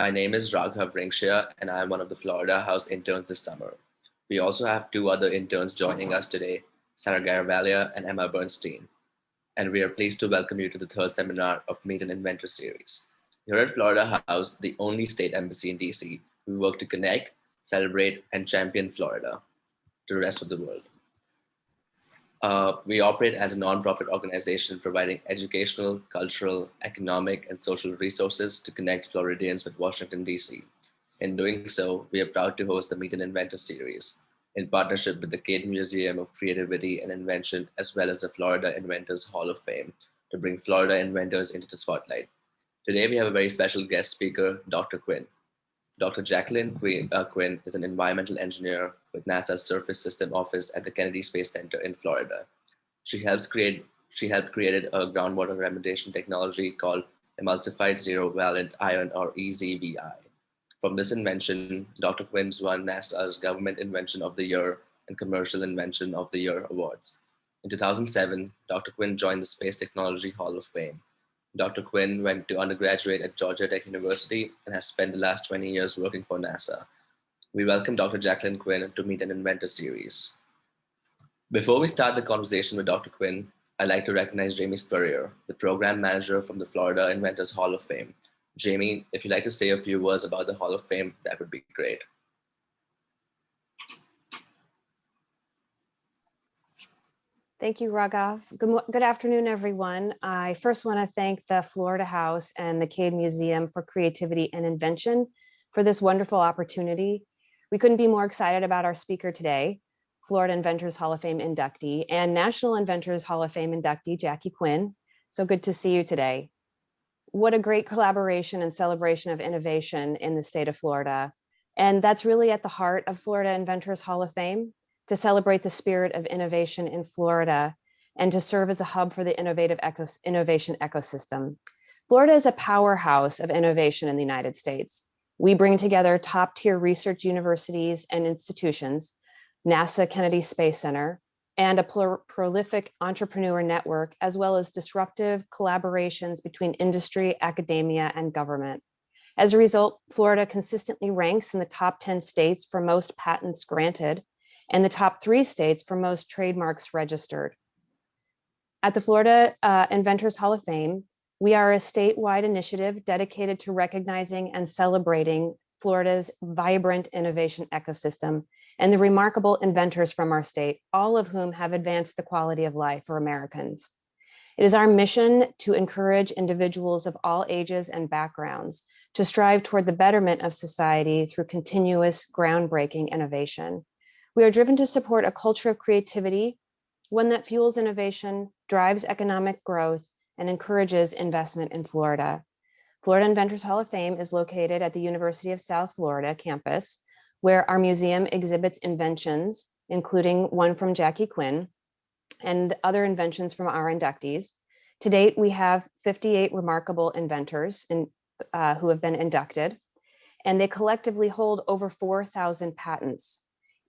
My name is Raghav Ringshia, and I am one of the Florida House interns this summer. We also have two other interns joining us today, Sarah Garavaglia and Emma Bernstein, and we are pleased to welcome you to the third seminar of Meet an Inventor series. Here at Florida House, the only state embassy in DC, we work to connect, celebrate, and champion Florida to the rest of the world. We operate as a nonprofit organization providing educational, cultural, economic, and social resources to connect Floridians with Washington, D.C. In doing so, we are proud to host the Meet an Inventor series in partnership with the Cade Museum of Creativity and Invention, as well as the Florida Inventors Hall of Fame, to bring Florida inventors into the spotlight. Today, we have a very special guest speaker, Dr. Quinn. Dr. Jacqueline Quinn is an environmental engineer with NASA's Surface System Office at the Kennedy Space Center in Florida. She helped create a groundwater remediation technology called Emulsified Zero Valent Ion, or EZVI. From this invention, Dr. Quinn's won NASA's Government Invention of the Year and Commercial Invention of the Year awards. In 2007, Dr. Quinn joined the Space Technology Hall of Fame. Dr. Quinn went to undergraduate at Georgia Tech University and has spent the last 20 years working for NASA. We welcome Dr. Jacqueline Quinn to Meet an Inventor series. Before we start the conversation with Dr. Quinn, I'd like to recognize Jamie Spurrier, the program manager from the Florida Inventors Hall of Fame. Jamie, if you'd like to say a few words about the Hall of Fame, that would be great. Thank you, Raghav. Good afternoon, everyone. I first want to thank the Florida House and the Cade Museum for Creativity and Invention for this wonderful opportunity. We couldn't be more excited about our speaker today, Florida Inventors Hall of Fame inductee and National Inventors Hall of Fame inductee, Jackie Quinn. So good to see you today. What a great collaboration and celebration of innovation in the state of Florida. And that's really at the heart of Florida Inventors Hall of Fame, to celebrate the spirit of innovation in Florida and to serve as a hub for the innovation ecosystem. Florida is a powerhouse of innovation in the United States. We bring together top-tier research universities and institutions, NASA Kennedy Space Center, and a prolific entrepreneur network, as well as disruptive collaborations between industry, academia, and government. As a result, Florida consistently ranks in the top 10 states for most patents granted, and the top 3 states for most trademarks registered. At the Florida Inventors Hall of Fame, we are a statewide initiative dedicated to recognizing and celebrating Florida's vibrant innovation ecosystem and the remarkable inventors from our state, all of whom have advanced the quality of life for Americans. It is our mission to encourage individuals of all ages and backgrounds to strive toward the betterment of society through continuous groundbreaking innovation. We are driven to support a culture of creativity, one that fuels innovation, drives economic growth, and encourages investment in Florida. Florida Inventors Hall of Fame is located at the University of South Florida campus, where our museum exhibits inventions, including one from Jackie Quinn, and other inventions from our inductees. To date, we have 58 remarkable inventors who have been inducted, and they collectively hold over 4,000 patents.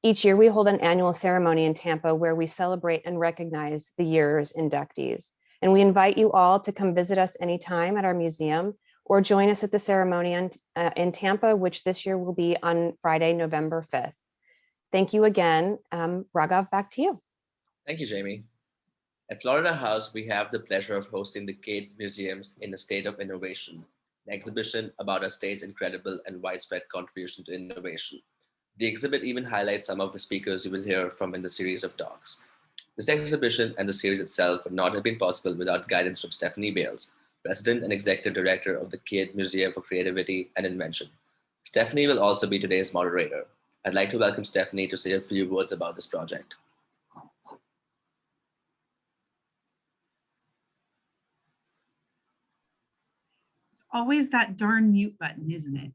Each year, we hold an annual ceremony in Tampa where we celebrate and recognize the year's inductees. And we invite you all to come visit us anytime at our museum or join us at the ceremony in Tampa, which this year will be on Friday, November 5th. Thank you again. Raghav, back to you. Thank you, Jamie. At Florida House, we have the pleasure of hosting the Cade Museums in a State of Innovation, an exhibition about our state's incredible and widespread contribution to innovation. The exhibit even highlights some of the speakers you will hear from in the series of talks. This exhibition and the series itself would not have been possible without guidance from Stephanie Bales, President and Executive Director of the Cade Museum for Creativity and Invention. Stephanie will also be today's moderator. I'd like to welcome Stephanie to say a few words about this project. It's always that darn mute button, isn't it?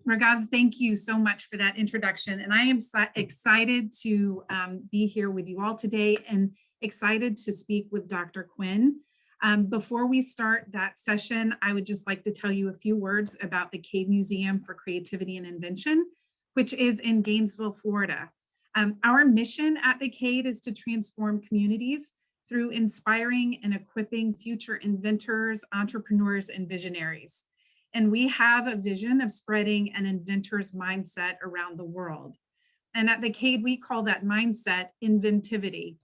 Raghav, thank you so much for that introduction. And I am excited to be here with you all today and excited to speak with Dr. Quinn. Before we start that session, I would just like to tell you a few words about the Cade Museum for Creativity and Invention, which is in Gainesville, Florida. Our mission at the Cade is to transform communities through inspiring and equipping future inventors, entrepreneurs, and visionaries. And we have a vision of spreading an inventor's mindset around the world. And at the Cade, we call that mindset inventivity.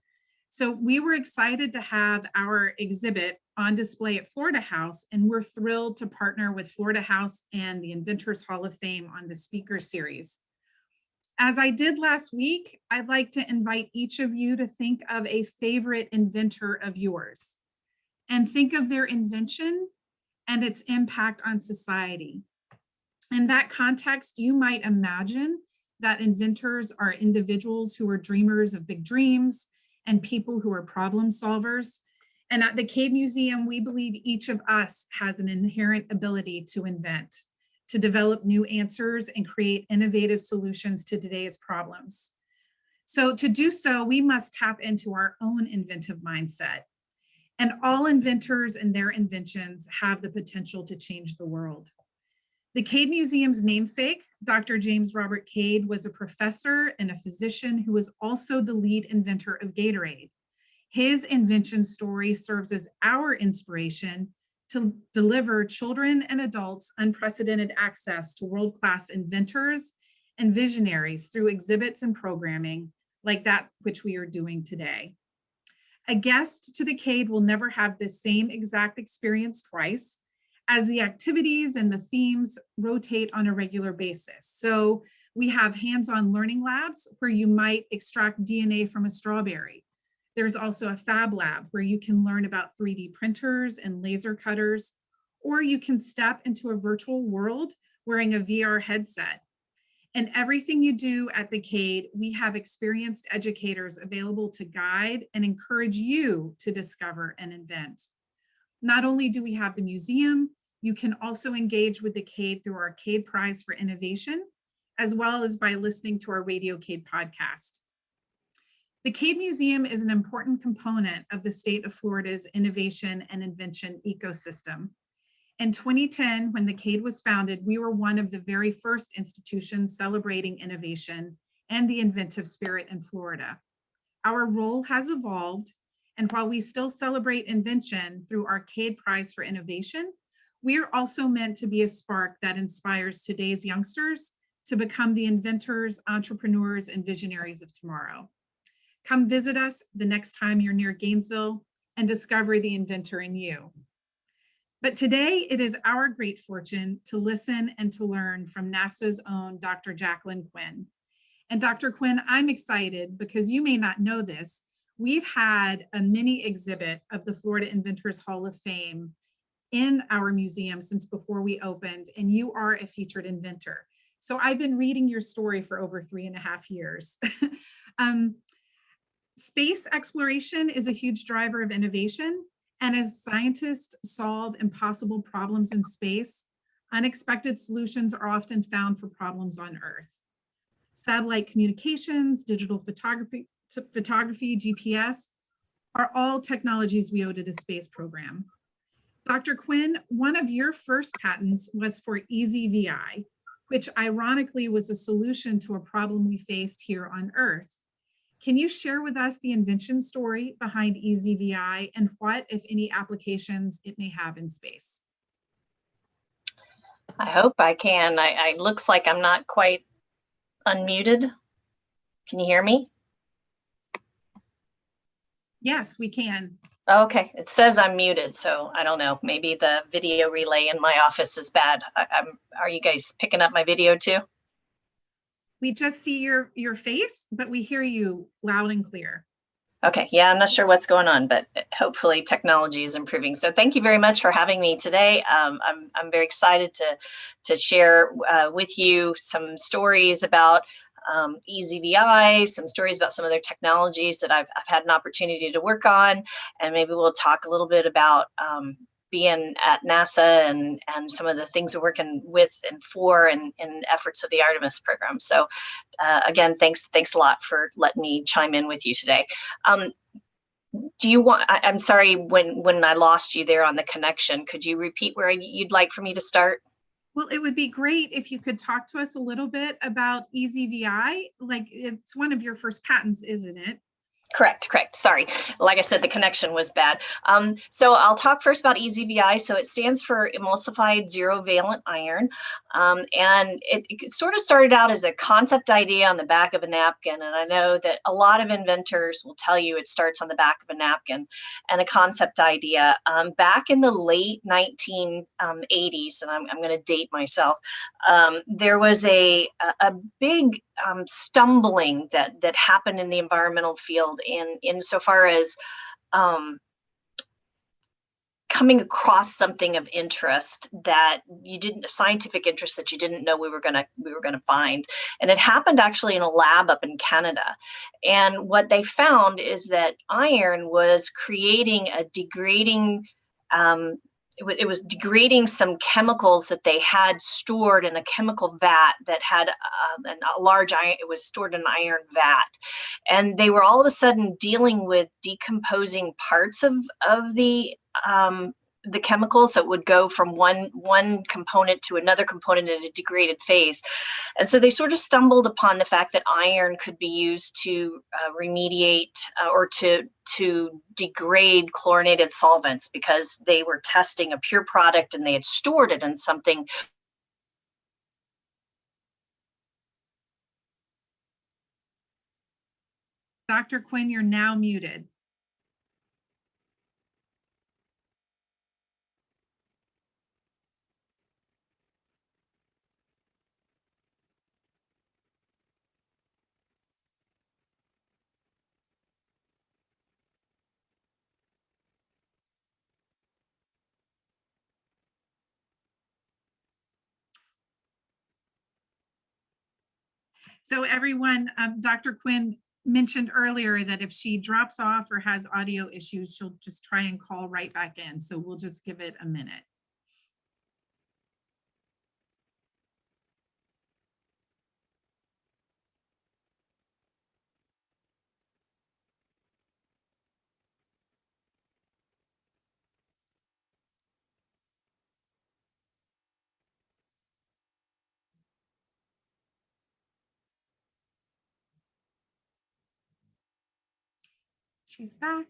So we were excited to have our exhibit on display at Florida House, and we're thrilled to partner with Florida House and the Inventors Hall of Fame on the speaker series. As I did last week, I'd like to invite each of you to think of a favorite inventor of yours and think of their invention and its impact on society. In that context, you might imagine that inventors are individuals who are dreamers of big dreams and people who are problem solvers. And at the Cade Museum, we believe each of us has an inherent ability to invent, to develop new answers and create innovative solutions to today's problems. So to do so, we must tap into our own inventive mindset. And all inventors and their inventions have the potential to change the world. The Cade Museum's namesake, Dr. James Robert Cade, was a professor and a physician who was also the lead inventor of Gatorade. His invention story serves as our inspiration to deliver children and adults unprecedented access to world-class inventors and visionaries through exhibits and programming like that which we are doing today. A guest to the Cade will never have the same exact experience twice, as the activities and the themes rotate on a regular basis. So we have hands-on learning labs where you might extract DNA from a strawberry. There's also a fab lab where you can learn about 3D printers and laser cutters, or you can step into a virtual world wearing a VR headset. And everything you do at the Cade, we have experienced educators available to guide and encourage you to discover and invent. Not only do we have the museum, you can also engage with the Cade through our Cade Prize for Innovation, as well as by listening to our Radio Cade podcast. The Cade Museum is an important component of the state of Florida's innovation and invention ecosystem. In 2010, when the Cade was founded, we were one of the very first institutions celebrating innovation and the inventive spirit in Florida. Our role has evolved, and while we still celebrate invention through our Cade Prize for Innovation, we are also meant to be a spark that inspires today's youngsters to become the inventors, entrepreneurs, and visionaries of tomorrow. Come visit us the next time you're near Gainesville and discover the inventor in you. But today it is our great fortune to listen and to learn from NASA's own Dr. Jacqueline Quinn. And Dr. Quinn, I'm excited because you may not know this. We've had a mini exhibit of the Florida Inventors Hall of Fame in our museum since before we opened, and you are a featured inventor. So I've been reading your story for over 3.5 years. Space exploration is a huge driver of innovation. And as scientists solve impossible problems in space, unexpected solutions are often found for problems on Earth. Satellite communications, digital photography, GPS are all technologies we owe to the space program. Dr. Quinn, one of your first patents was for EZVI, which ironically was a solution to a problem we faced here on Earth. Can you share with us the invention story behind EZVI and what, if any, applications it may have in space? I hope I can. I looks like I'm not quite unmuted. Can you hear me? Yes, we can. Okay, it says I'm muted, so I don't know. Maybe the video relay in my office is bad. Are you guys picking up my video too? We just see your face, but we hear you loud and clear. Okay, yeah, I'm not sure what's going on, but hopefully technology is improving. So thank you very much for having me today. I'm very excited to share with you some stories about EZVI, some stories about some of their technologies that I've had an opportunity to work on, and maybe we'll talk a little bit about being at NASA and some of the things we're working with and for and efforts of the Artemis program. So again, thanks a lot for letting me chime in with you today. Do you want, I'm sorry, when I lost you there on the connection, could you repeat where you'd like for me to start? Well, it would be great if you could talk to us a little bit about EZVI. Like, it's one of your first patents, isn't it? Correct. Sorry. Like I said, the connection was bad. So I'll talk first about EZVI. So it stands for emulsified zero valent iron. And it sort of started out as a concept idea on the back of a napkin. And I know that a lot of inventors will tell you it starts on the back of a napkin and a concept idea. Back in the late 1980s, and I'm going to date myself, there was a big stumbling that happened in the environmental field insofar as coming across something of interest that scientific interest that you didn't know we were gonna find. And it happened actually in a lab up in Canada. And what they found is that iron was creating a degrading it was degrading some chemicals that they had stored in a chemical vat that had a large iron. It was stored in an iron vat, and they were all of a sudden dealing with decomposing parts of the chemicals that would go from one component to another component in a degraded phase. And so they sort of stumbled upon the fact that iron could be used to remediate or to degrade chlorinated solvents, because they were testing a pure product and they had stored it in something. Dr. Quinn, you're now muted. So everyone, Dr. Quinn mentioned earlier that if she drops off or has audio issues, she'll just try and call right back in. So we'll just give it a minute. She's back,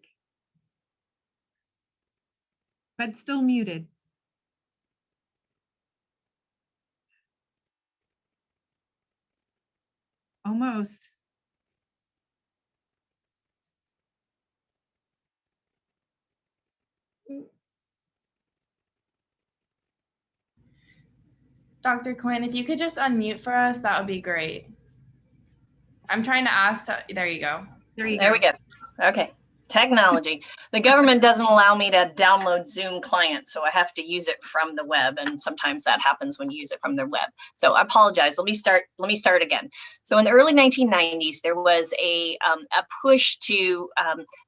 but still muted. Almost. Dr. Quinn, if you could just unmute for us, that would be great. I'm trying to ask, there you go. There we go. Okay. Technology. The government doesn't allow me to download Zoom clients, so I have to use it from the web, and sometimes that happens when you use it from the web. So I apologize. Let me start again. So in the early 1990s, there was a push to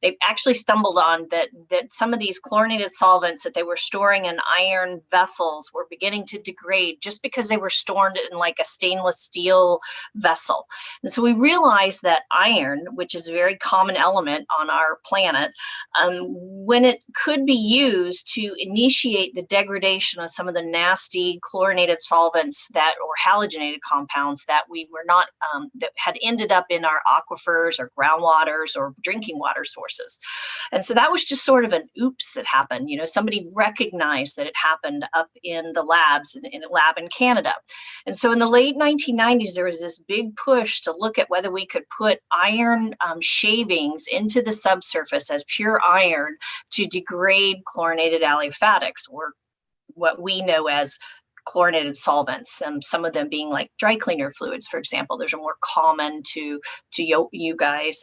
they actually stumbled on that some of these chlorinated solvents that they were storing in iron vessels were beginning to degrade just because they were stored in like a stainless steel vessel. And so we realized that iron, which is a very common element on our planet, when it could be used to initiate the degradation of some of the nasty chlorinated solvents or halogenated compounds that we were not, that had ended up in our aquifers or groundwaters or drinking water sources. And so that was just sort of an oops that happened. You know, somebody recognized that it happened up in the labs, in a lab in Canada. And so in the late 1990s, there was this big push to look at whether we could put iron shavings into the subsurface as pure iron to degrade chlorinated allophatics, or what we know as chlorinated solvents, some of them being like dry cleaner fluids, for example. Those are more common to you guys.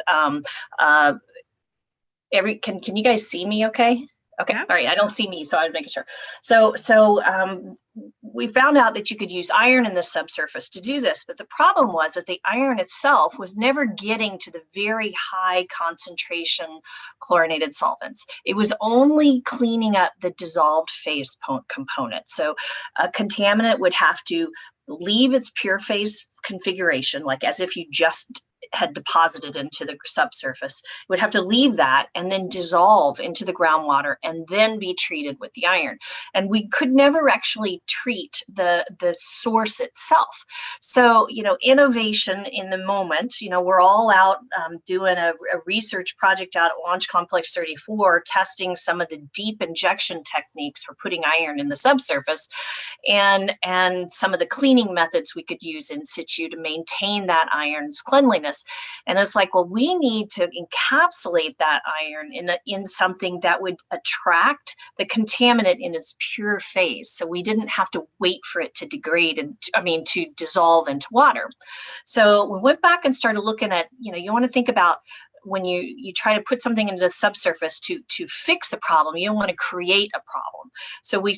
Can you guys see me okay? Okay, yeah. All right, I don't see me, so I was making sure. So we found out that you could use iron in the subsurface to do this, but the problem was that the iron itself was never getting to the very high concentration chlorinated solvents. It was only cleaning up the dissolved phase component. So a contaminant would have to leave its pure phase configuration, like as if you just had deposited into the subsurface. It would have to leave that and then dissolve into the groundwater and then be treated with the iron. And we could never actually treat the source itself. So, innovation in the moment, we're all out doing a research project out at Launch Complex 34, testing some of the deep injection techniques for putting iron in the subsurface and some of the cleaning methods we could use in situ to maintain that iron's cleanliness. And it's like, well, we need to encapsulate that iron in something that would attract the contaminant in its pure phase. So we didn't have to wait for it to degrade to dissolve into water. So we went back and started looking at, you want to think about when you try to put something into the subsurface to fix a problem, you don't want to create a problem. So we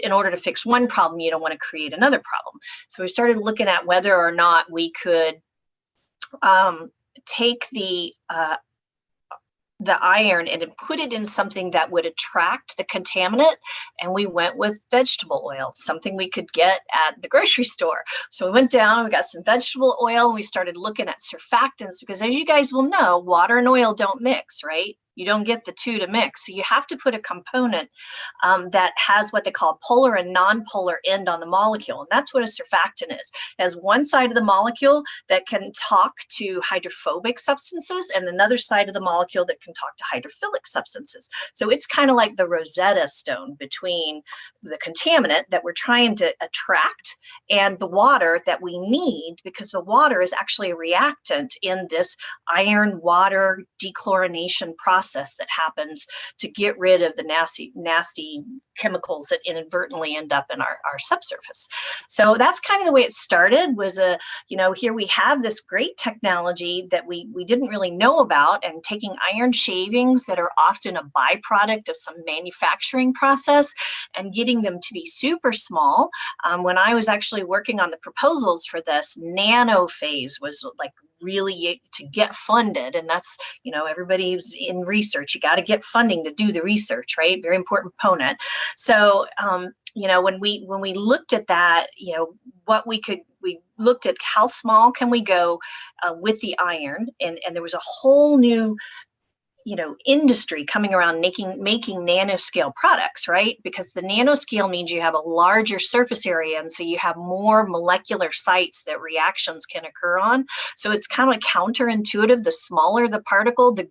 in order to fix one problem, you don't want to create another problem. So we started looking at whether or not we could take the iron and put it in something that would attract the contaminant. And we went with vegetable oil, something we could get at the grocery store. So we went down, we got some vegetable oil, and we started looking at surfactants, because as you guys will know, water and oil don't mix, right? You don't get the two to mix. So you have to put a component that has what they call polar and non-polar end on the molecule. And that's what a surfactant is. It has one side of the molecule that can talk to hydrophobic substances and another side of the molecule that can talk to hydrophilic substances. So it's kind of like the Rosetta Stone between the contaminant that we're trying to attract and the water that we need, because the water is actually a reactant in this iron water dechlorination process that happens to get rid of the nasty chemicals that inadvertently end up in our subsurface. So that's kind of the way it started, was here we have this great technology that we didn't really know about, and taking iron shavings that are often a byproduct of some manufacturing process and getting them to be super small. When I was actually working on the proposals for this, nano phase was like really to get funded, and that's everybody's in research, you got to get funding to do the research, right? Very important component. So when we looked at that, we looked at how small can we go with the iron, and there was a whole new industry coming around making nanoscale products, right? Because the nanoscale means you have a larger surface area, and so you have more molecular sites that reactions can occur on. So it's kind of counterintuitive. The smaller the particle, the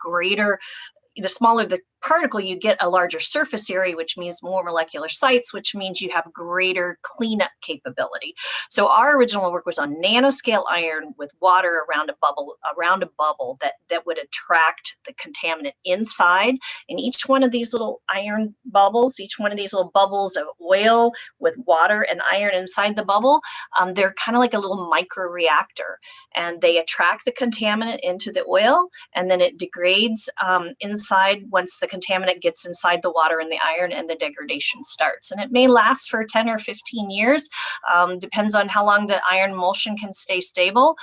smaller the particle, you get a larger surface area, which means more molecular sites, which means you have greater cleanup capability. So our original work was on nanoscale iron with water around a bubble that would attract the contaminant inside. And each one of these little iron bubbles, each one of these little bubbles of oil with water and iron inside the bubble, they're kind of like a little microreactor, and they attract the contaminant into the oil, and then it degrades inside once the contaminant gets inside the water and the iron, and the degradation starts. And it may last for 10 or 15 years, depends on how long the iron emulsion can stay stable,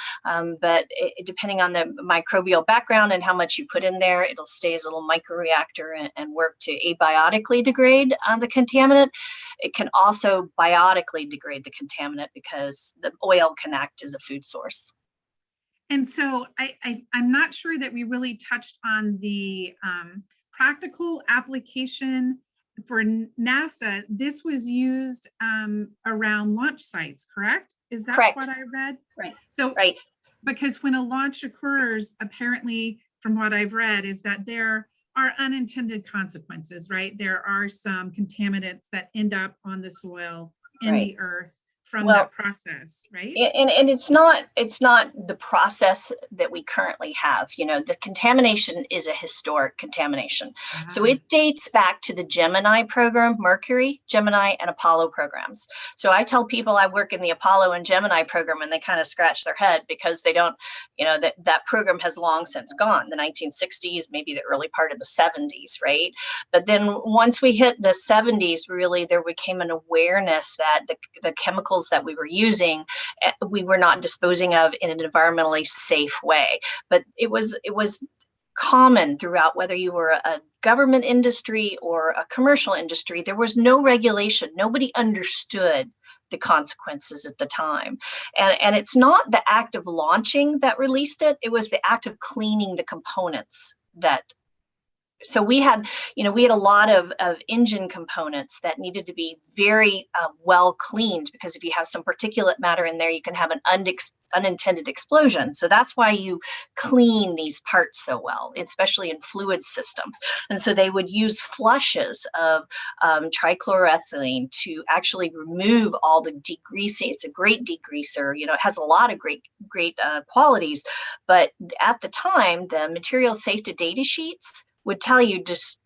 but depending on the microbial background and how much you put in there, it'll stay as a little microreactor and work to abiotically degrade the contaminant. It can also biotically degrade the contaminant because the oil can act as a food source. And so I'm not sure that we really touched on the practical application for NASA. This was used around launch sites, correct? Is that Correct. What I read? Right. So, right. Because when a launch occurs, apparently from what I've read is that there are unintended consequences, right? There are some contaminants that end up on the soil in the earth from that process, right? And it's not the process that we currently have. The contamination is a historic contamination. So it dates back to the Gemini program, Mercury, Gemini, and Apollo programs. So I tell people I work in the Apollo and Gemini program, and they kind of scratch their head because they don't, that program has long since gone, the 1960s, maybe the early part of the 70s, right? But then once we hit the 70s, really, there became an awareness that the chemicals that we were using, we were not disposing of in an environmentally safe way. But it was common throughout, whether you were a government industry or a commercial industry, there was no regulation. Nobody understood the consequences at the time. And it's not the act of launching that released it, it was the act of cleaning the components that. So we had a lot of engine components that needed to be very well cleaned, because if you have some particulate matter in there, you can have an unintended explosion. So that's why you clean these parts so well, especially in fluid systems. And so they would use flushes of trichloroethylene to actually remove all the degreasing. It's a great degreaser. It has a lot of great qualities. But at the time, the material safety data sheets would tell you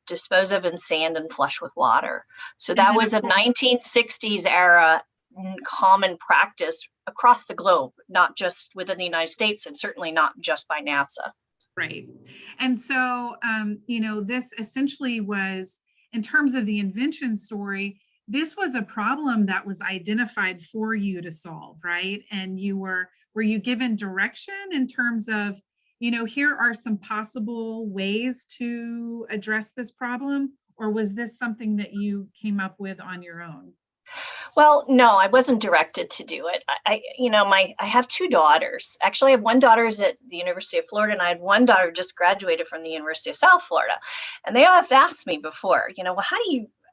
dispose of in sand and flush with water. So that was a 1960s era common practice across the globe, not just within the United States, and certainly not just by NASA. Right. And so, this essentially was, in terms of the invention story, this was a problem that was identified for you to solve, right? And were you given direction in terms of, here are some possible ways to address this problem? Or was this something that you came up with on your own? Well, no, I wasn't directed to do it. I have two daughters. Actually, I have one daughter is at the University of Florida, and I had one daughter just graduated from the University of South Florida. And they all have asked me before, well,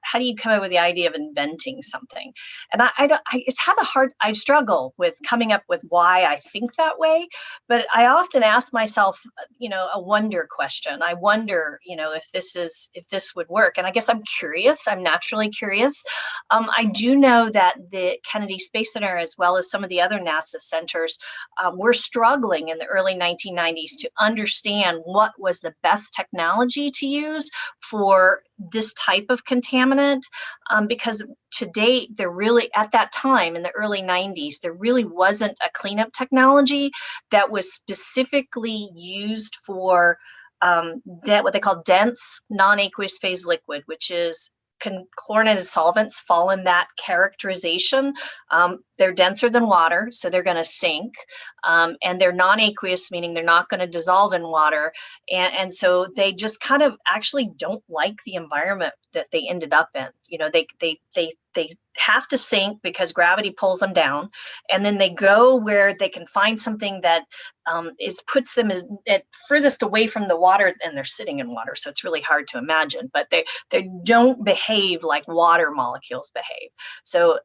how do you come up with the idea of inventing something? And I struggle with coming up with why I think that way, but I often ask myself, a wonder question. I wonder, if this would work. And I guess I'm curious. I'm naturally curious. I do know that the Kennedy Space Center, as well as some of the other NASA centers, were struggling in the early 1990s to understand what was the best technology to use for this type of contaminant, because to date, there really, at that time in the early 90s, there really wasn't a cleanup technology that was specifically used for what they call dense non-aqueous phase liquid, which is chlorinated solvents fall in that characterization. They're denser than water, so they're going to sink, and they're non-aqueous, meaning they're not going to dissolve in water. And so they just kind of actually don't like the environment that they ended up in. They have to sink because gravity pulls them down, and then they go where they can find something that puts them at furthest away from the water, and they're sitting in water, so it's really hard to imagine. But they don't behave like water molecules behave. So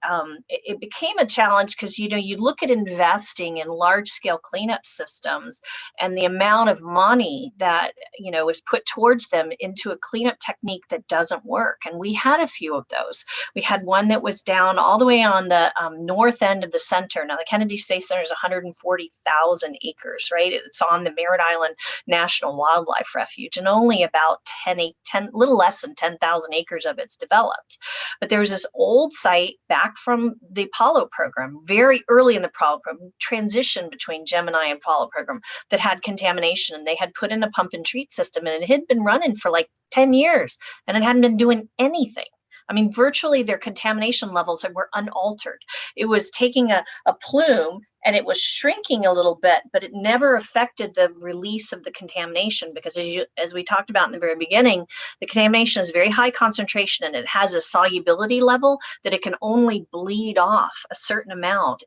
it became a challenge because you look at investing in large scale cleanup systems and the amount of money that is put towards them into a cleanup technique that doesn't work. And we had a few of those. We had one that was down all the way on the north end of the center. Now, the Kennedy Space Center is 140,000 acres, right? It's on the Merritt Island National Wildlife Refuge, and only about 10, little less than 10,000 acres of it's developed. But there was this old site back from the Apollo program, very early in the Apollo program, transition between Gemini and Apollo program, that had contamination, and they had put in a pump and treat system, and it had been running for like 10 years, and it hadn't been doing anything. I mean, virtually their contamination levels were unaltered. It was taking a plume and it was shrinking a little bit, but it never affected the release of the contamination, because as we talked about in the very beginning, the contamination is very high concentration, and it has a solubility level that it can only bleed off a certain amount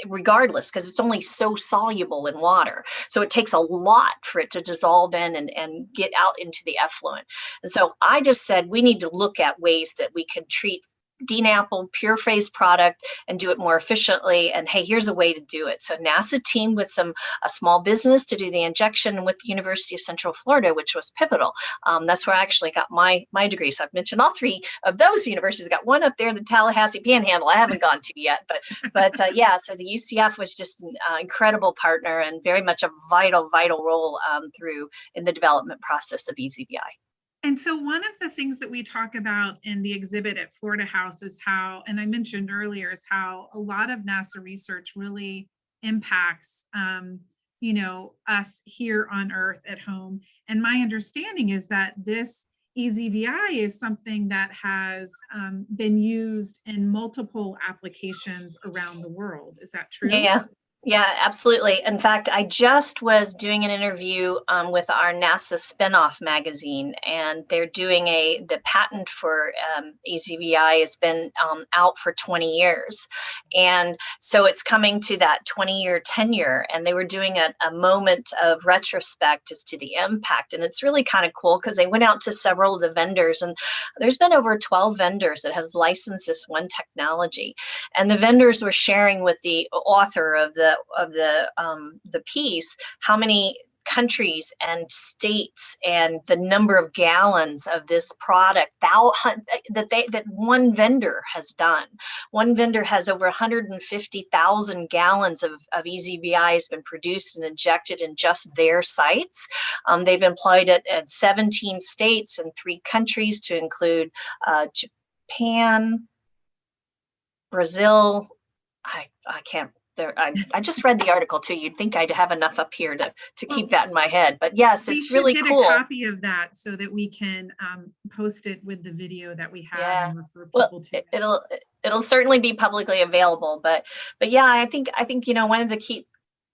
regardless, because it's only so soluble in water. So it takes a lot for it to dissolve in and get out into the effluent. And so I just said, we need to look at ways that we can treat DNAPL, pure phase product, and do it more efficiently. And hey, here's a way to do it. So NASA teamed with a small business to do the injection with the University of Central Florida, which was pivotal. That's where I actually got my degree. So I've mentioned all three of those universities. I got one up there in the Tallahassee Panhandle I haven't gone to yet, but yeah, so the UCF was just an incredible partner and very much a vital role in the development process of EZVI. And so one of the things that we talk about in the exhibit at Florida House is how, and I mentioned earlier, is how a lot of NASA research really impacts, us here on Earth at home. And my understanding is that this EZVI is something that has been used in multiple applications around the world. Is that true? Yeah. Yeah, absolutely. In fact, I just was doing an interview with our NASA spinoff magazine, and they're doing the patent for EZVI has been out for 20 years. And so it's coming to that 20-year tenure, and they were doing a moment of retrospect as to the impact. And it's really kind of cool because they went out to several of the vendors, and there's been over 12 vendors that has licensed this one technology. And the vendors were sharing with the author of the piece how many countries and states and the number of gallons of this product that one vendor has done. One vendor has over 150,000 gallons of EZVI has been produced and injected in just their sites. They've employed it at 17 states and 3 countries to include Japan, Brazil. I can't. I just read the article too. You'd think I'd have enough up here to keep that in my head. But yes, it's really cool. We should get a copy of that so that we can post it with the video that we have, yeah. And refer people to it. It'll certainly be publicly available. But yeah, I think one of the key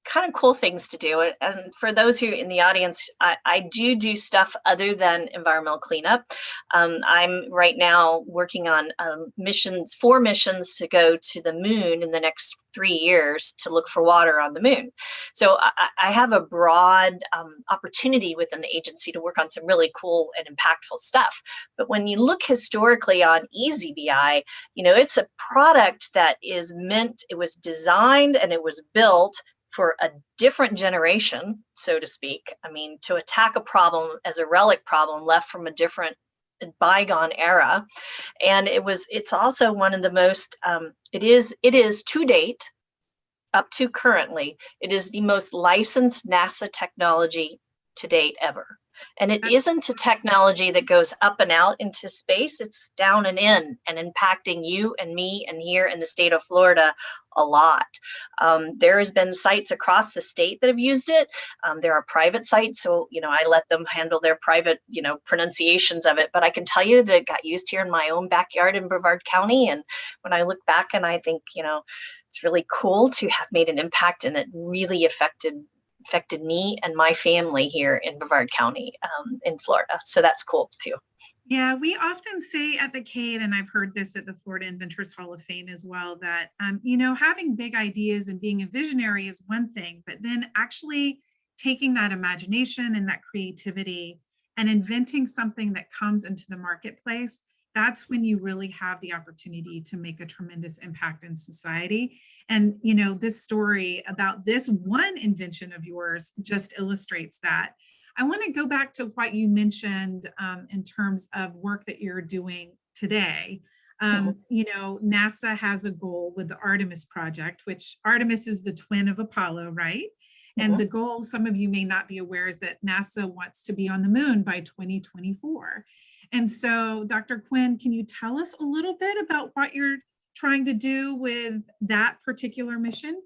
kind of cool things to do. And for those who in the audience, I do stuff other than environmental cleanup. I'm right now working on 4 missions to go to the moon in the next 3 years to look for water on the moon. So I have a broad opportunity within the agency to work on some really cool and impactful stuff. But when you look historically on EZVI, it's a product that is meant, it was designed and it was built for a different generation, so to speak. I mean, to attack a problem as a relic problem left from a different bygone era. And it's also one of the most, it is to date, up to currently, it is the most licensed NASA technology to date ever. And it isn't a technology that goes up and out into space. It's down and in and impacting you and me and here in the state of Florida a lot. There has been sites across the state that have used it. There are private sites, so I let them handle their private pronunciations of it. But I can tell you that it got used here in my own backyard in Brevard County. And when I look back and I think it's really cool to have made an impact, and it really affected me and my family here in Brevard County in Florida. So that's cool too. Yeah, we often say at the Cade, and I've heard this at the Florida Inventors Hall of Fame as well, that, having big ideas and being a visionary is one thing, but then actually taking that imagination and that creativity and inventing something that comes into the marketplace, that's when you really have the opportunity to make a tremendous impact in society. And, this story about this one invention of yours just illustrates that. I want to go back to what you mentioned in terms of work that you're doing today. NASA has a goal with the Artemis project, which Artemis is the twin of Apollo, right? And the goal, some of you may not be aware, is that NASA wants to be on the moon by 2024. And so, Dr. Quinn, can you tell us a little bit about what you're trying to do with that particular mission?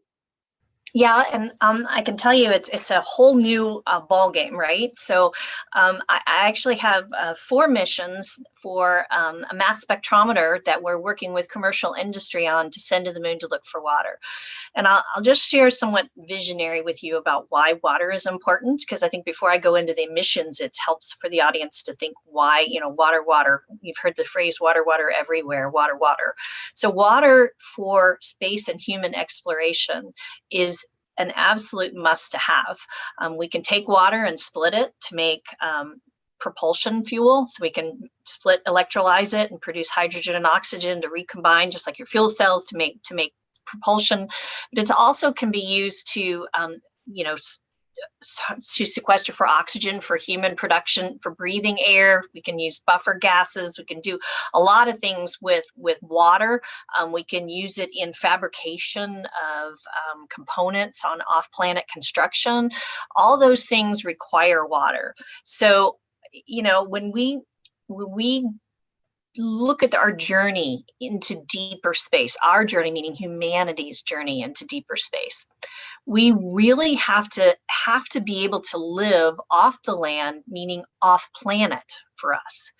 Yeah, and I can tell you it's a whole new ball game, right? So I actually have 4 missions for a mass spectrometer that we're working with commercial industry on to send to the moon to look for water. And I'll just share somewhat visionary with you about why water is important, because I think before I go into the missions, it helps for the audience to think why, water. You've heard the phrase water everywhere, water. So water for space and human exploration is an absolute must to have. We can take water and split it to make propulsion fuel. So we can electrolyze it and produce hydrogen and oxygen to recombine, just like your fuel cells, to make propulsion. But it also can be used to sequester for oxygen for human production, for breathing air. We can use buffer gases. We can do a lot of things with water. We can use it in fabrication of components on off-planet construction. All those things require water. So, when we look at our journey into deeper space, our journey meaning humanity's journey into deeper space, we really have to be able to live off the land, meaning off planet for us.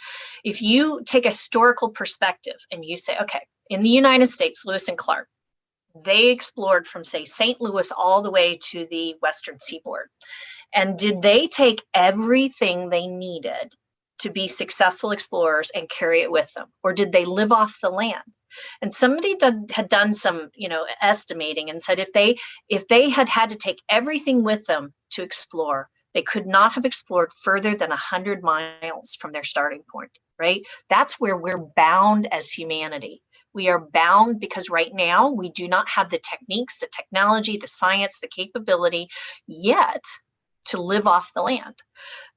If you take a historical perspective and you say, okay, in the United States, Lewis and Clark, They explored from, say, St. Louis all the way to the western seaboard. And did they take everything they needed to be successful explorers and carry it with them? Or did they live off the land? And somebody had done some, estimating and said if they had to take everything with them to explore, they could not have explored further than 100 miles from their starting point, right? That's where we're bound as humanity. We are bound because right now we do not have the techniques, the technology, the science, the capability yet to live off the land.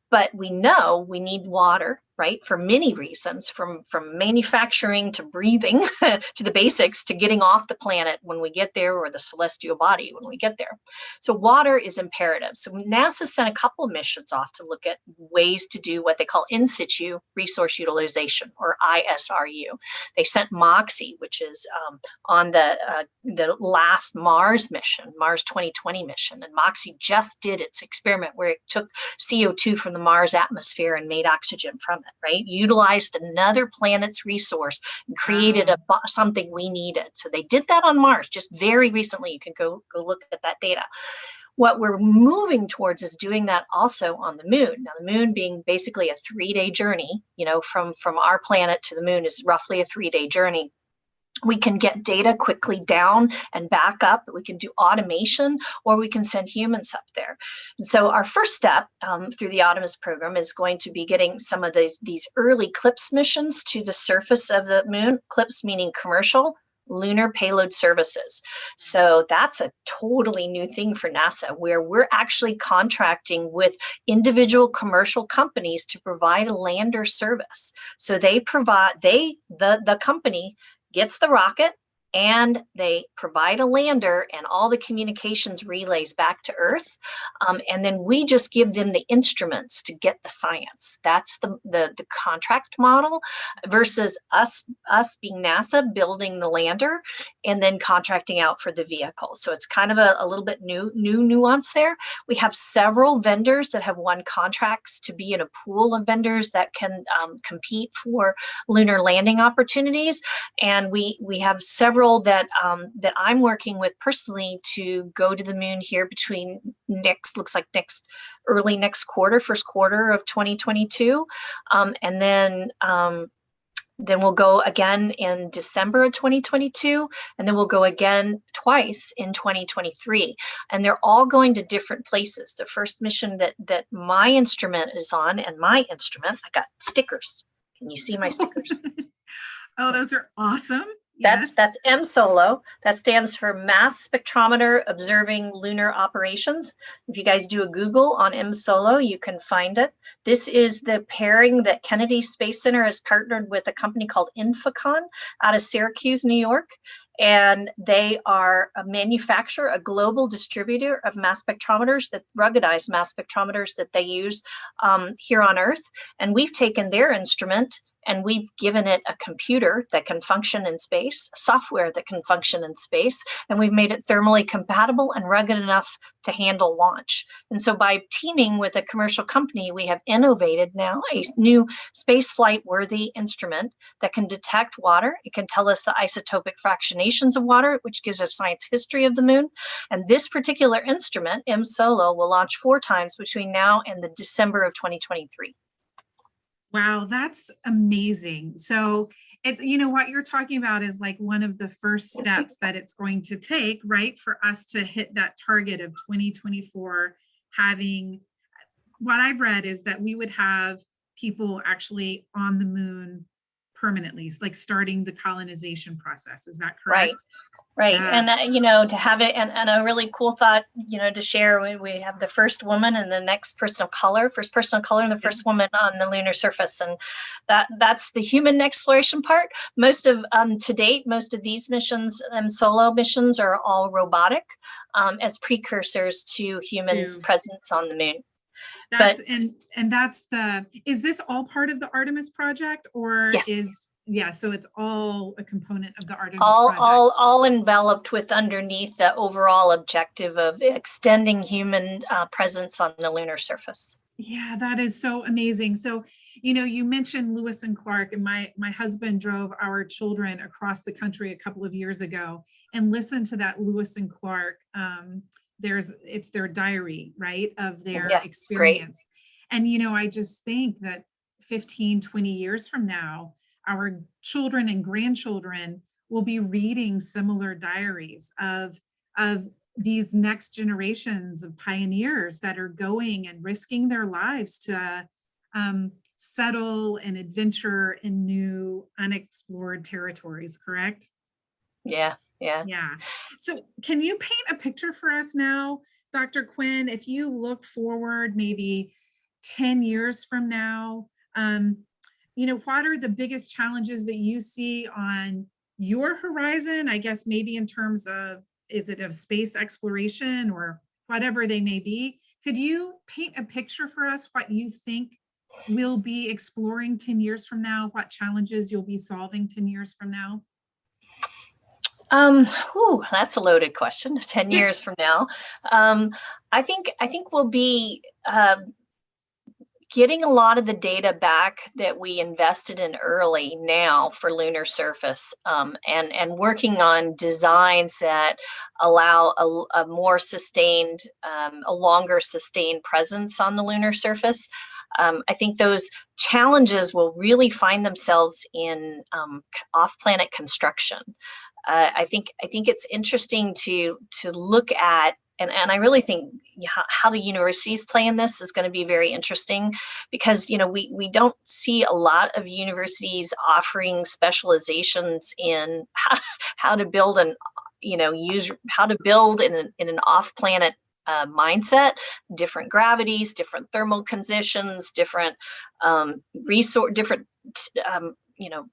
But we know we need water, right? For many reasons, from manufacturing to breathing to the basics to getting off the planet when we get there, or the celestial body when we get there. So water is imperative. So NASA sent a couple of missions off to look at ways to do what they call in situ resource utilization, or ISRU. They sent MOXIE, which is on the last Mars mission, Mars 2020 mission. And MOXIE just did its experiment where it took CO2 from the Mars atmosphere and made oxygen from it, right? Utilized another planet's resource and created something we needed. So they did that on Mars just very recently. You can go look at that data. What we're moving towards is doing that also on the moon. Now, the moon being basically a 3-day journey, from our planet to the moon is roughly a 3-day journey. We can get data quickly down and back up. We can do automation, or we can send humans up there. And so our first step through the Artemis program is going to be getting some of these early CLPS missions to the surface of the moon. CLPS meaning commercial lunar payload services. So that's a totally new thing for NASA, where we're actually contracting with individual commercial companies to provide a lander service. So they provide, the company gets the rocket, and they provide a lander and all the communications relays back to Earth. And then we just give them the instruments to get the science. That's the contract model versus us being NASA building the lander and then contracting out for the vehicle. So it's kind of a little bit new nuance there. We have several vendors that have won contracts to be in a pool of vendors that can compete for lunar landing opportunities. And we have several that I'm working with personally to go to the moon here between early next quarter, first quarter of 2022. And then we'll go again in December of 2022, and then we'll go again twice in 2023. And they're all going to different places. The first mission that my instrument is on, and my instrument, I got stickers. Can you see my stickers? Oh, those are awesome. That's MSOLO. That stands for Mass Spectrometer Observing Lunar Operations. If you guys do a Google on MSOLO, you can find it. This is the pairing that Kennedy Space Center has partnered with a company called Infocon out of Syracuse, New York. And they are a manufacturer, a global distributor of mass spectrometers, that ruggedized mass spectrometers that they use here on Earth. And we've taken their instrument and we've given it a computer that can function in space, software that can function in space, and we've made it thermally compatible and rugged enough to handle launch. And so by teaming with a commercial company, we have innovated now a new space flight worthy instrument that can detect water. It can tell us the isotopic fractionations of water, which gives us science history of the moon. And this particular instrument, MSOLO, will launch 4 times between now and the December of 2023. Wow, that's amazing. So what you're talking about is like one of the first steps that it's going to take, right, for us to hit that target of 2024, having, what I've read is that we would have people actually on the moon permanently, like starting the colonization process. Is that correct? Right. And, to have it, and a really cool thought, to share, we have the first woman and the next person of color, first person of color and the first woman on the lunar surface. And that's the human exploration part. To date, most of these missions, solo missions, are all robotic as precursors to humans' presence on the moon. Is this all part of the Artemis project, or yes. So it's all a component of the Artemis project. All enveloped with underneath the overall objective of extending human presence on the lunar surface. Yeah, that is so amazing. So, you mentioned Lewis and Clark, and my husband drove our children across the country a couple of years ago and listened to that Lewis and Clark. It's their diary, right, of their Yeah, it's great. experience. And, I just think that 15, 20 years from now, our children and grandchildren will be reading similar diaries of these next generations of pioneers that are going and risking their lives to settle and adventure in new unexplored territories, correct? Yeah, yeah. Yeah. So can you paint a picture for us now, Dr. Quinn, if you look forward maybe 10 years from now, what are the biggest challenges that you see on your horizon? I guess maybe in terms of, is it of space exploration or whatever they may be? Could you paint a picture for us what you think we'll be exploring 10 years from now, what challenges you'll be solving 10 years from now? That's a loaded question. 10 years from now. I think we'll be getting a lot of the data back that we invested in early now for lunar surface, and working on designs that allow a more sustained, a longer sustained presence on the lunar surface. I think those challenges will really find themselves in off-planet construction. I think it's interesting to look at, and I really think how the universities play in this is going to be very interesting, because we don't see a lot of universities offering specializations in how to build how to build in an off-planet mindset, different gravities, different thermal conditions, different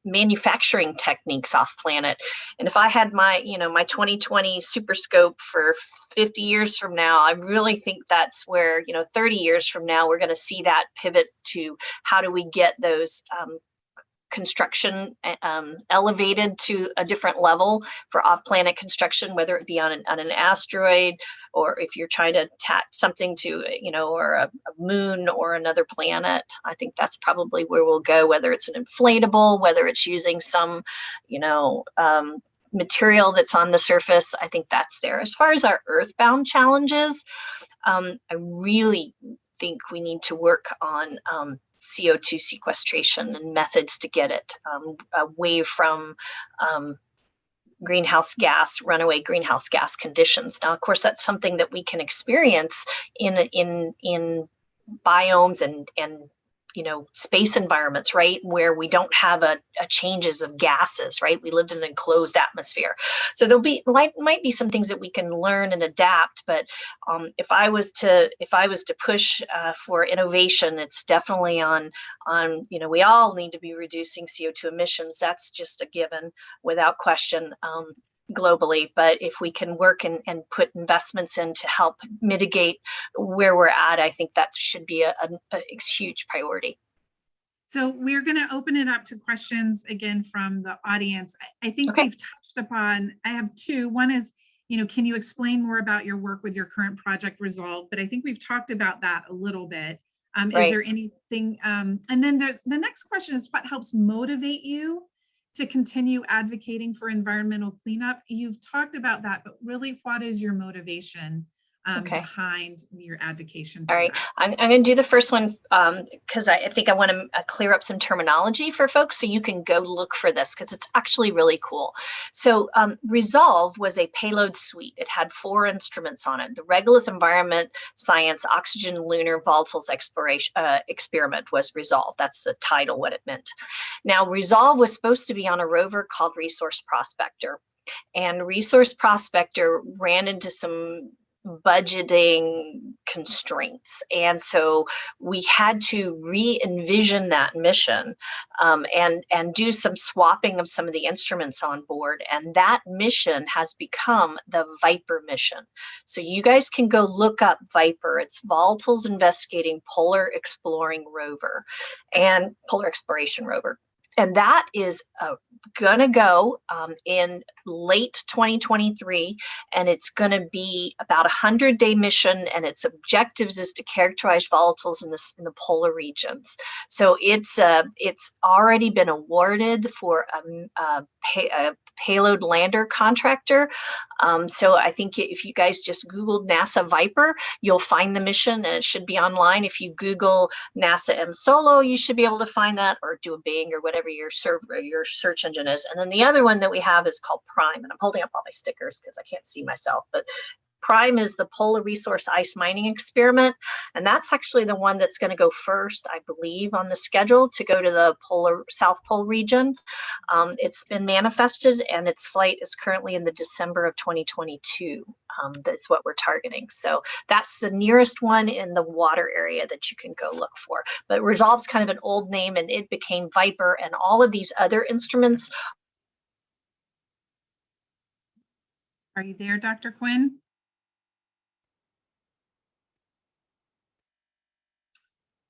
manufacturing techniques off planet. And if I had my 2020 super scope for 50 years from now, I really think that's where, 30 years from now, we're going to see that pivot to how do we get those construction elevated to a different level for off-planet construction, whether it be on an asteroid, or if you're trying to attach something to, or a moon or another planet. I think that's probably where we'll go, whether it's an inflatable, whether it's using some, material that's on the surface. I think that's there. As far as our earthbound challenges, I really think we need to work on CO2 sequestration and methods to get it away from runaway greenhouse gas conditions. Now, of course, that's something that we can experience in biomes and space environments, right, where we don't have a changes of gases, right? We lived in an enclosed atmosphere. So might be some things that we can learn and adapt. But if I was to push for innovation, it's definitely on we all need to be reducing CO2 emissions. That's just a given, without question. Globally, but if we can work and put investments in to help mitigate where we're at, I think that should be a huge priority. So we're going to open it up to questions again from the audience. I think we've touched upon, I have two. One is, can you explain more about your work with your current project Resolve? But I think we've talked about that a little bit. Is there anything, and then the next question is, what helps motivate you to continue advocating for environmental cleanup? You've talked about that, but really, what is your motivation behind your advocacy? All right, I'm going to do the first one because I think I want to clear up some terminology for folks, so you can go look for this because it's actually really cool. So Resolve was a payload suite. It had 4 instruments on it. The Regolith Environment Science Oxygen Lunar Volatiles Experiment was Resolve. That's the title, what it meant. Now, Resolve was supposed to be on a rover called Resource Prospector. And Resource Prospector ran into some budgeting constraints. And so we had to re-envision that mission and do some swapping of some of the instruments on board. And that mission has become the Viper mission. So you guys can go look up Viper. It's Volatiles Investigating Polar Exploration Rover. And that is gonna go in late 2023, and it's going to be about 100-day mission, and its objectives is to characterize volatiles in the polar regions. So it's already been awarded for a payload lander contractor. So I think if you guys just Googled NASA Viper, you'll find the mission, and it should be online. If you Google NASA M Solo, you should be able to find that, or do a Bing or whatever your search engine is. And then the other one that we have is called Prime, and I'm holding up all my stickers because I can't see myself, but Prime is the Polar Resource Ice Mining Experiment, and that's actually the one that's going to go first, I believe, on the schedule to go to the South Pole region. It's been manifested, and its flight is currently in the December of 2022. That's what we're targeting. So that's the nearest one in the water area that you can go look for. But Resolve's kind of an old name, and it became Viper, and all of these other instruments. Are you there, Dr. Quinn?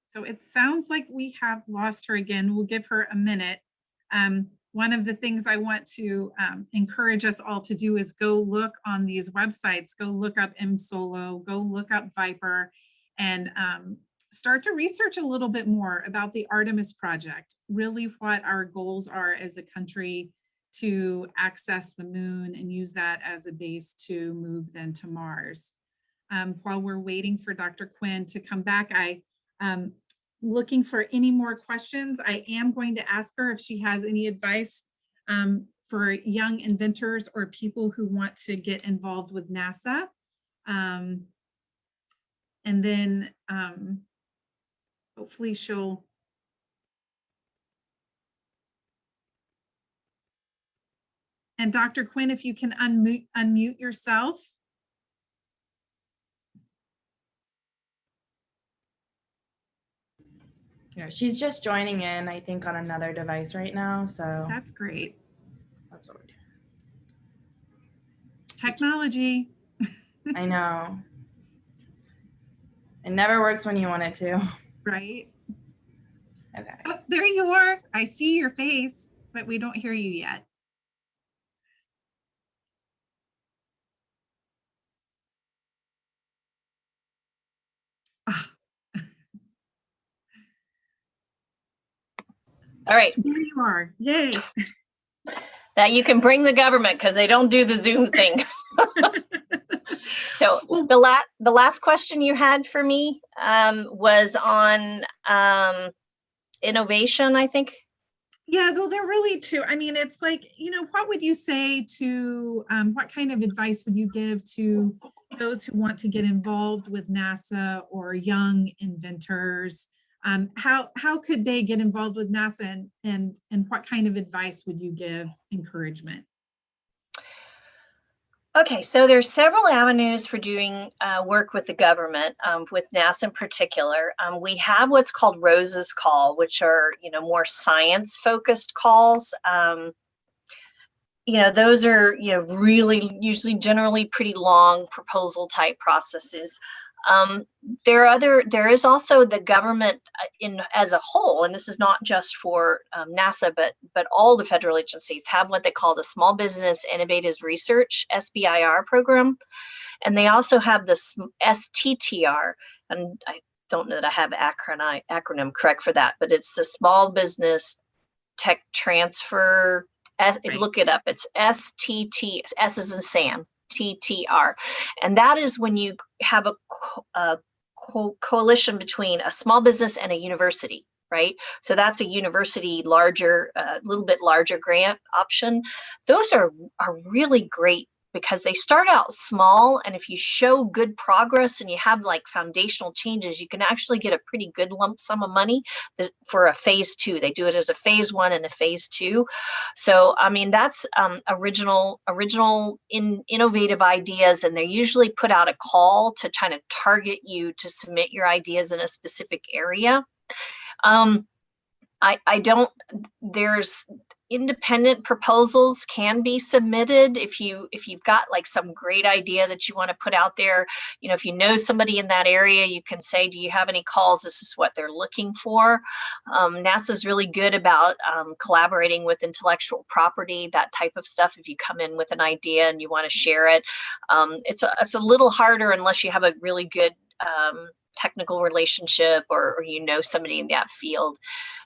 So it sounds like we have lost her again. We'll give her a minute. One of the things I want to encourage us all to do is go look on these websites, go look up MSolo, go look up Viper, and start to research a little bit more about the Artemis project, really what our goals are as a country to access the moon and use that as a base to move then to Mars. While we're waiting for Dr. Quinn to come back, looking for any more questions. I am going to ask her if she has any advice for young inventors or people who want to get involved with NASA. And then hopefully she'll. And Dr. Quinn, if you can unmute yourself. Yeah, she's just joining in, I think, on another device right now. So That's great. that's what we're doing. Technology. I know. It never works when you want it to. Right? Okay. Oh, there you are. I see your face, but we don't hear you yet. All right. There you are. Yay. That you can bring the government because they don't do the Zoom thing. So the last question you had for me was on innovation, I think. Yeah, though they're really too. I mean, it's like, what would you say to, what kind of advice would you give to those who want to get involved with NASA or young inventors? How could they get involved with NASA, and what kind of advice would you give, encouragement? Okay, so there's several avenues for doing work with the government, with NASA in particular. We have what's called Rose's Call, which are more science-focused calls. Those are really usually generally pretty long proposal type processes. There is also the government as a whole, and this is not just for NASA, but all the federal agencies have what they call the Small Business Innovative Research SBIR program, and they also have the STTR, and I don't know that I have acronym correct for that, but it's the Small Business Tech Transfer. Look it up. It's STT. S is in Sam. TTR, and that is when you have a coalition between a small business and a university, right? So that's a university a little bit larger grant option. Those are really great because they start out small, and if you show good progress and you have like foundational changes, you can actually get a pretty good lump sum of money for a phase 2. They do it as a phase 1 and a phase 2. So, I mean, that's original innovative ideas, and they usually put out a call to kind of target you to submit your ideas in a specific area. independent proposals can be submitted if you've got like some great idea that you want to put out there. You know, if you know somebody in that area, you can say, do you have any calls? This is what they're looking for. NASA's really good about collaborating with intellectual property, that type of stuff. If you come in with an idea and you want to share it, it's a little harder unless you have a really good technical relationship or you know somebody in that field.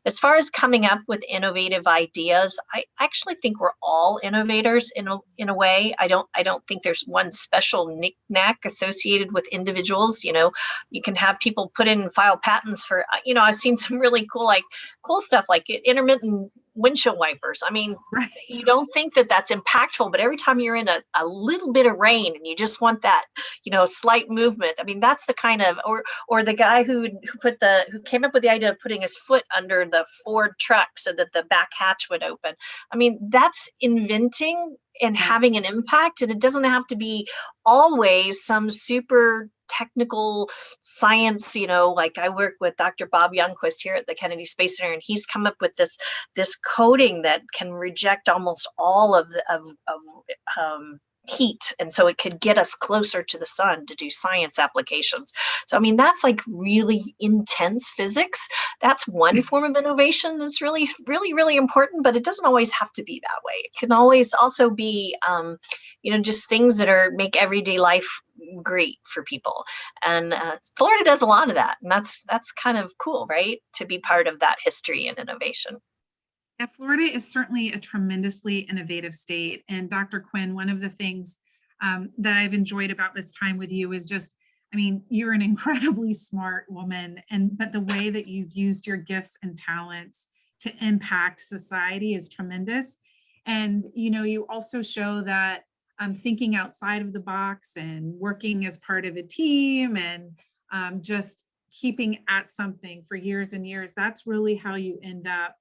As far as coming up with innovative ideas, I actually think we're all innovators in a way. I don't think there's one special knick-knack associated with individuals. You know, you can have people put in and file patents for, you know, I've seen some really cool stuff like intermittent windshield wipers. I mean, Right. You don't think that that's impactful, but every time you're in a little bit of rain and you just want that, you know, slight movement. I mean, that's the kind of, or the guy who came up with the idea of putting his foot under the Ford truck so that the back hatch would open. I mean, that's inventing and having an impact, and it doesn't have to be always some super technical science. You know, like I work with Dr. Bob Youngquist here at the Kennedy Space Center, and he's come up with this coating that can reject almost all of heat, and so it could get us closer to the sun to do science applications. So I mean, that's like really intense physics. That's one form of innovation that's really, really, really important, but it doesn't always have to be that way. It can always also be you know, just things that make everyday life great for people. And Florida does a lot of that, and that's kind of cool, right, to be part of that history and innovation. Yeah, Florida is certainly a tremendously innovative state. And Dr. Quinn, one of the things that I've enjoyed about this time with you is just, I mean, you're an incredibly smart woman, but the way that you've used your gifts and talents to impact society is tremendous. And, you know, you also show that thinking outside of the box and working as part of a team and just keeping at something for years and years, that's really how you end up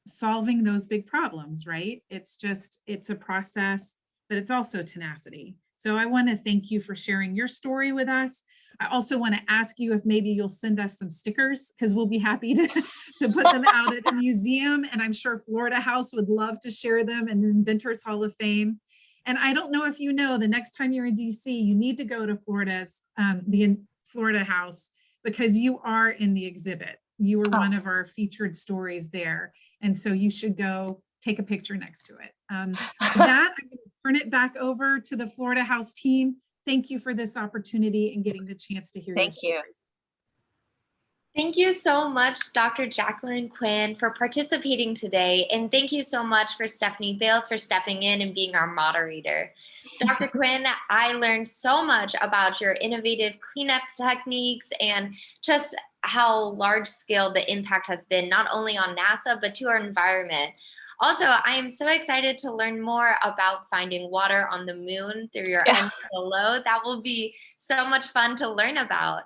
solving those big problems, right? It's a process, but it's also tenacity. So I want to thank you for sharing your story with us. I also want to ask you if maybe you'll send us some stickers, because we'll be happy to put them out at the museum. And I'm sure Florida House would love to share them in the Inventors Hall of Fame. And I don't know if you know, the next time you're in DC, you need to go to the Florida House, because you are in the exhibit. You were one of our featured stories there. And so you should go take a picture next to it. With that, I'm going to turn it back over to the Florida House team. Thank you for this opportunity and getting the chance to hear your story. Thank you. Thank you so much, Dr. Jacqueline Quinn, for participating today. And thank you so much for Stephanie Bales for stepping in and being our moderator. Dr. Quinn, I learned so much about your innovative cleanup techniques and just how large scale the impact has been, not only on NASA, but to our environment. Also, I am so excited to learn more about finding water on the moon through your engine below. That will be so much fun to learn about.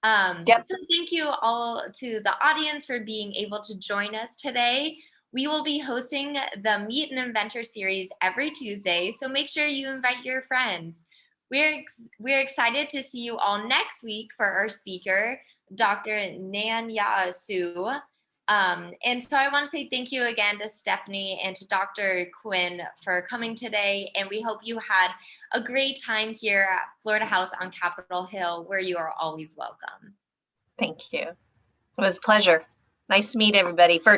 So thank you all to the audience for being able to join us today. We will be hosting the Meet an Inventor series every Tuesday, so make sure you invite your friends. We're excited to see you all next week for our speaker, Dr. Nanya Su. And so I want to say thank you again to Stephanie and to Dr. Quinn for coming today. And we hope you had a great time here at Florida House on Capitol Hill, where you are always welcome. Thank you. It was a pleasure. Nice to meet everybody.